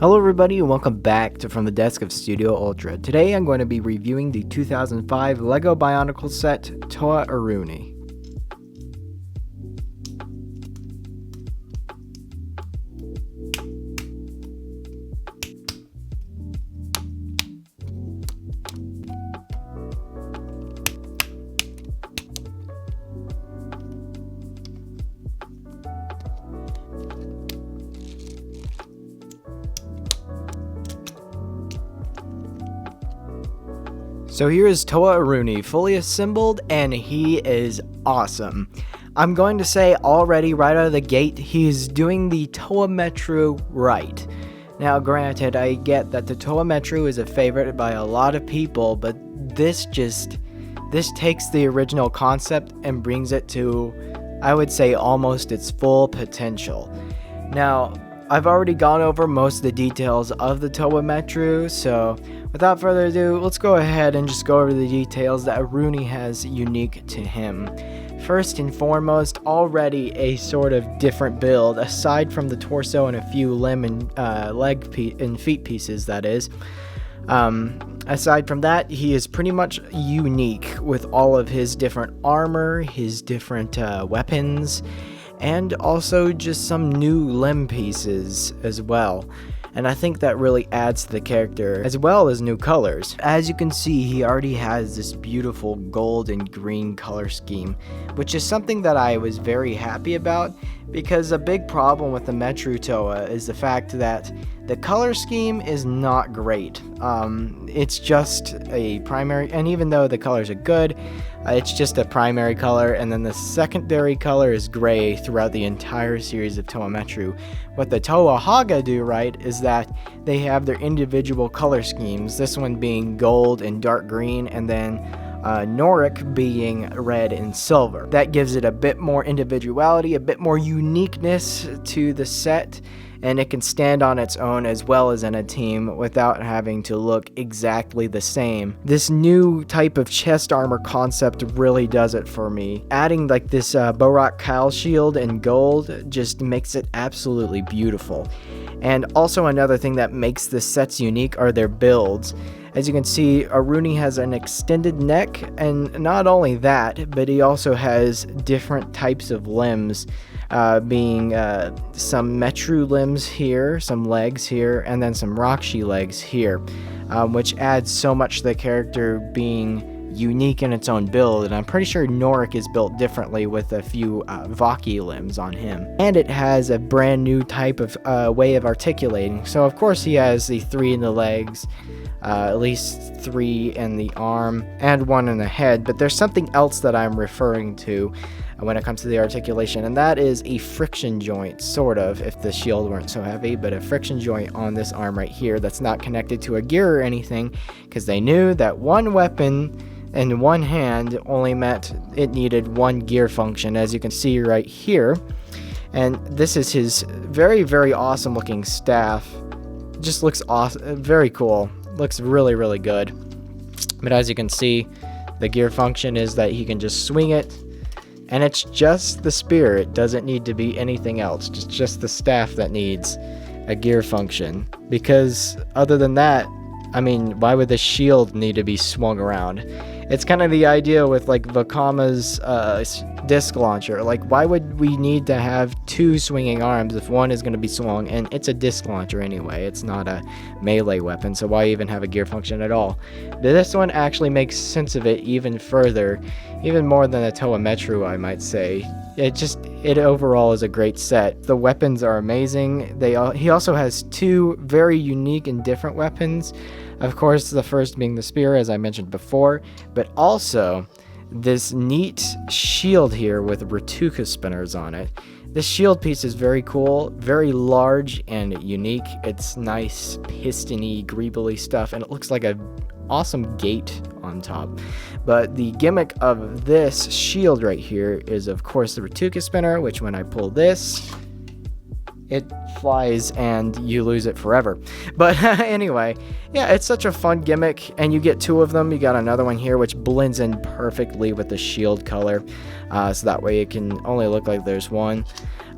Hello everybody and welcome back to From the Desk of Studio Ultra. Today I'm going to be reviewing the 2005 LEGO Bionicle set Toa Iruini. So here is Toa Iruini, fully assembled, and he is awesome. I'm going to say already right out of the gate, he's doing the Toa Metru right. Now granted, I get that the Toa Metru is a favorite by a lot of people, but this takes the original concept and brings it to, I would say, almost its full potential. Now, I've already gone over most of the details of the Toa Metru, so without further ado, let's go ahead and just go over the details that Iruini has unique to him. First and foremost, already a sort of different build, aside from the torso and a few limb and and feet pieces, that is. Aside from that, he is pretty much unique with all of his different armor, his different weapons, and also just some new limb pieces as well. And I think that really adds to the character, as well as new colors. As you can see, he already has this beautiful gold and green color scheme, which is something that I was very happy about, because a big problem with the Metru Toa is the fact that the color scheme is not great. It's just a primary, and even though the colors are good, it's just a primary color, and then the secondary color is gray throughout the entire series of Toa Metru. What the Toa Haga do right is that they have their individual color schemes, this one being gold and dark green, and then Noric being red and silver. That gives it a bit more individuality, a bit more uniqueness to the set, and it can stand on its own as well as in a team without having to look exactly the same. This new type of chest armor concept really does it for me. Adding like this Borak Kyle shield in gold just makes it absolutely beautiful. And also another thing that makes the sets unique are their builds. As you can see, Iruini has an extended neck, and not only that, but he also has different types of limbs, being some Metru limbs here, some legs here, and then some Rakshi legs here, which adds so much to the character being unique in its own build. And I'm pretty sure Noric is built differently with a few Vaki limbs on him. And it has a brand new type of way of articulating. So of course he has the 3 in the legs, at least 3 in the arm, and 1 in the head, but there's something else that I'm referring to when it comes to the articulation, and that is a friction joint, sort of, if the shield weren't so heavy, but a friction joint on this arm right here that's not connected to a gear or anything, because they knew that one weapon in one hand only meant it needed one gear function, as you can see right here. And this is his very, very awesome looking staff. Just looks awesome, very cool. Looks really, really good. But as you can see, the gear function is that he can just swing it, and it's just the spear. It doesn't need to be anything else. It's just the staff that needs a gear function. Because other than that, I mean, why would the shield need to be swung around? It's kind of the idea with like Vakama's disc launcher. Like, why would we need to have 2 swinging arms if one is going to be swung? And it's a disc launcher anyway. It's not a melee weapon, so why even have a gear function at all? But this one actually makes sense of it even further, even more than a Toa Metru, I might say. It overall is a great set. The weapons are amazing. He also has 2 very unique and different weapons. Of course, the first being the spear, as I mentioned before, but also this neat shield here with Ratuka spinners on it. This shield piece is very cool, very large and unique. It's nice, piston-y, greebly stuff, and it looks like an awesome gate on top. But the gimmick of this shield right here is, of course, the Ratuka spinner, which when I pull this, it flies and you lose it forever. But anyway, yeah, it's such a fun gimmick, and you get 2 of them. You got another one here, which blends in perfectly with the shield color, so that way it can only look like there's one.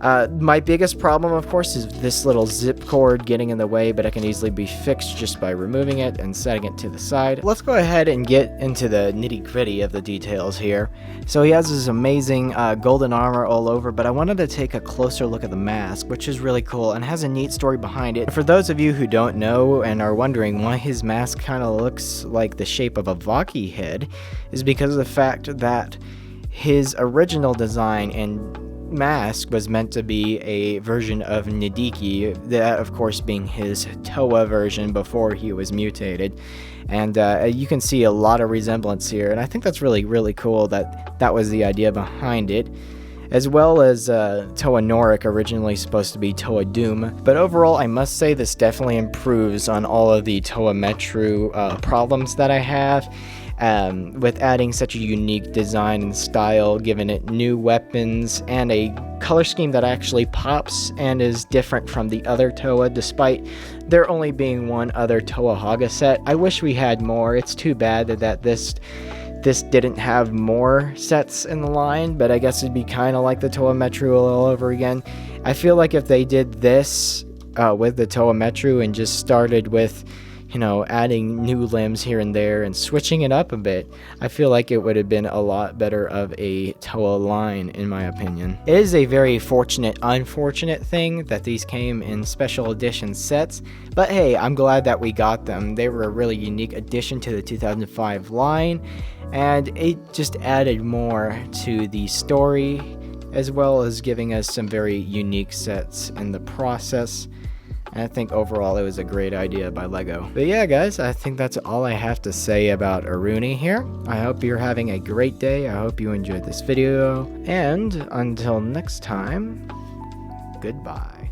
My biggest problem, of course, is this little zip cord getting in the way, but it can easily be fixed just by removing it and setting it to the side. Let's go ahead and get into the nitty-gritty of the details here. So he has this amazing golden armor all over, but I wanted to take a closer look at the mask, which is really cool and has a neat story behind it. For those of you who don't know and are wondering why his mask kind of looks like the shape of a Vaki head, is because of the fact that his original design and mask was meant to be a version of Nidiki, that of course being his Toa version before he was mutated. And you can see a lot of resemblance here, and I think that's really cool that that was the idea behind it. As well as Toa Norik, originally supposed to be Toa Doom. But overall, I must say this definitely improves on all of the Toa Metru problems that I have. With adding such a unique design and style, giving it new weapons and a color scheme that actually pops and is different from the other Toa, despite there only being one other Toa Haga set. I wish we had more. It's too bad that this didn't have more sets in the line, but I guess it'd be kind of like the Toa Metru all over again. I feel like if they did this with the Toa Metru and just started with, you know, adding new limbs here and there and switching it up a bit, I feel like it would have been a lot better of a Toa line, in my opinion. It is a very unfortunate thing that these came in special edition sets, but hey, I'm glad that we got them. They were a really unique addition to the 2005 line, and it just added more to the story, as well as giving us some very unique sets in the process. And I think overall it was a great idea by LEGO. But yeah, guys, I think that's all I have to say about Iruini here. I hope you're having a great day. I hope you enjoyed this video. And until next time, goodbye.